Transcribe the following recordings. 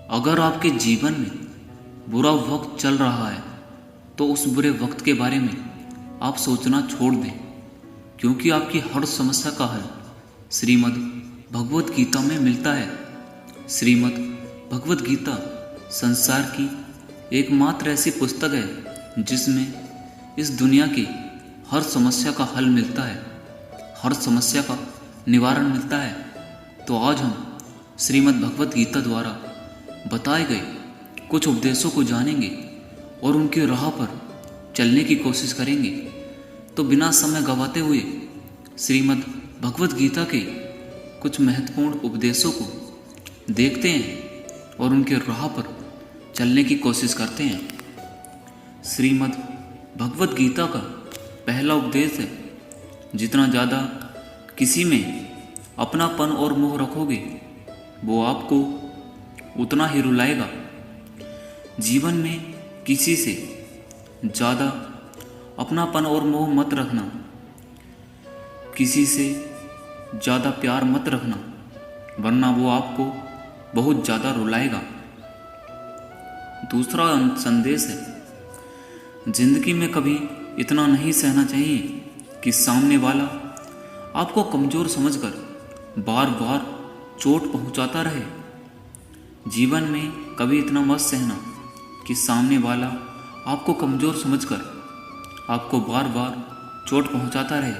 अगर आपके जीवन में बुरा वक्त चल रहा है तो उस बुरे वक्त के बारे में आप सोचना छोड़ दें, क्योंकि आपकी हर समस्या का हल श्रीमद् भगवत गीता में मिलता है। श्रीमद् भगवत गीता संसार की एकमात्र ऐसी पुस्तक है जिसमें इस दुनिया की हर समस्या का हल मिलता है, हर समस्या का निवारण मिलता है। तो आज हम श्रीमद् भगवत गीता द्वारा बताए गए कुछ उपदेशों को जानेंगे और उनकी राह पर चलने की कोशिश करेंगे। तो बिना समय गंवाते हुए श्रीमद् भगवत गीता के कुछ महत्वपूर्ण उपदेशों को देखते हैं और उनके राह पर चलने की कोशिश करते हैं। श्रीमद् भगवत गीता का पहला उपदेश है, जितना ज़्यादा किसी में अपनापन और मोह रखोगे वो आपको उतना ही रुलाएगा। जीवन में किसी से ज़्यादा अपनापन और मोह मत रखना, किसी से ज़्यादा प्यार मत रखना, वरना वो आपको बहुत ज़्यादा रुलाएगा। दूसरा संदेश है, जिंदगी में कभी इतना नहीं सहना चाहिए कि सामने वाला आपको कमज़ोर समझकर बार बार चोट पहुंचाता रहे। जीवन में कभी इतना मत सहना कि सामने वाला आपको कमज़ोर समझकर आपको बार बार चोट पहुंचाता रहे।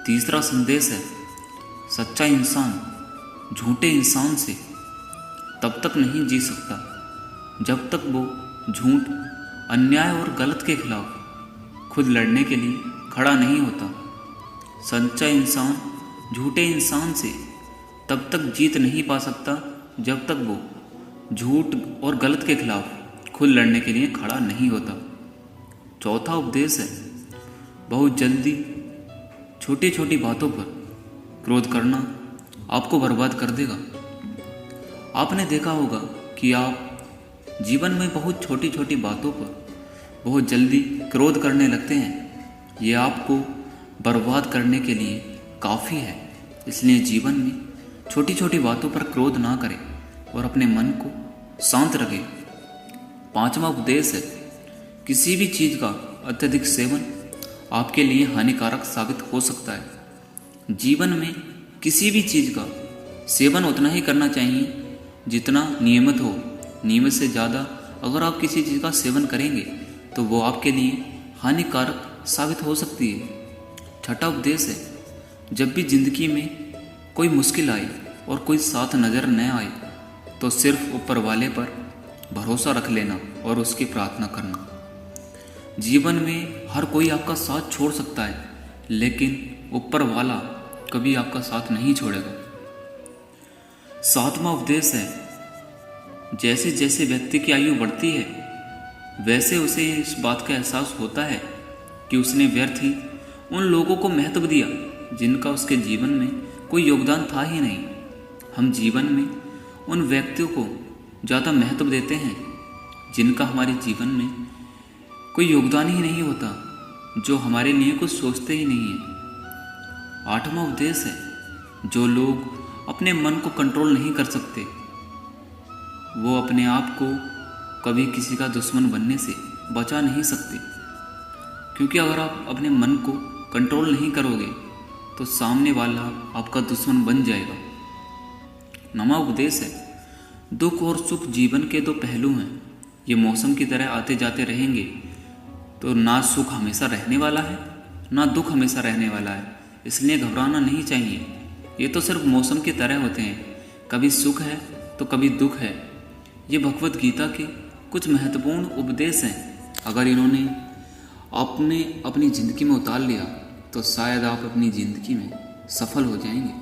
तीसरा संदेश है, सच्चा इंसान झूठे इंसान से तब तक नहीं जी सकता जब तक वो झूठ, अन्याय और गलत के खिलाफ खुद लड़ने के लिए खड़ा नहीं होता। सच्चा इंसान झूठे इंसान से तब तक जीत नहीं पा सकता जब तक वो झूठ और गलत के खिलाफ खुद लड़ने के लिए खड़ा नहीं होता। चौथा उपदेश है, बहुत जल्दी छोटी छोटी बातों पर क्रोध करना आपको बर्बाद कर देगा। आपने देखा होगा कि आप जीवन में बहुत छोटी छोटी बातों पर बहुत जल्दी क्रोध करने लगते हैं। ये आपको बर्बाद करने के लिए काफ़ी है। इसलिए जीवन में छोटी छोटी बातों पर क्रोध ना करें और अपने मन को शांत रखें। पांचवा उपदेश है, किसी भी चीज़ का अत्यधिक सेवन आपके लिए हानिकारक साबित हो सकता है। जीवन में किसी भी चीज़ का सेवन उतना ही करना चाहिए जितना नियमित हो। नियमित से ज़्यादा अगर आप किसी चीज़ का सेवन करेंगे तो वो आपके लिए हानिकारक साबित हो सकती है। छठा उपदेश है, जब भी जिंदगी में कोई मुश्किल आए और कोई साथ नज़र न आए तो सिर्फ ऊपर वाले पर भरोसा रख लेना और उसकी प्रार्थना करना। जीवन में हर कोई आपका साथ छोड़ सकता है, लेकिन ऊपर वाला कभी आपका साथ नहीं छोड़ेगा। सातवां उपदेश है, जैसे जैसे व्यक्ति की आयु बढ़ती है वैसे उसे इस बात का एहसास होता है कि उसने व्यर्थ ही उन लोगों को महत्व दिया जिनका उसके जीवन में कोई योगदान था ही नहीं। हम जीवन में उन व्यक्तियों को ज़्यादा महत्व देते हैं जिनका हमारे जीवन में कोई योगदान ही नहीं होता, जो हमारे लिए कुछ सोचते ही नहीं है। आठवां उपदेश है, जो लोग अपने मन को कंट्रोल नहीं कर सकते वो अपने आप को कभी किसी का दुश्मन बनने से बचा नहीं सकते, क्योंकि अगर आप अपने मन को कंट्रोल नहीं करोगे तो सामने वाला आपका दुश्मन बन जाएगा। नवा उपदेश है, दुख और सुख जीवन के दो पहलू हैं। ये मौसम की तरह आते जाते रहेंगे, तो ना सुख हमेशा रहने वाला है ना दुख हमेशा रहने वाला है। इसलिए घबराना नहीं चाहिए। ये तो सिर्फ मौसम की तरह होते हैं, कभी सुख है तो कभी दुख है। ये भगवत गीता के कुछ महत्वपूर्ण उपदेश हैं। अगर इन्होंने आपने अपनी ज़िंदगी में उतार लिया तो शायद आप अपनी ज़िंदगी में सफल हो जाएंगे।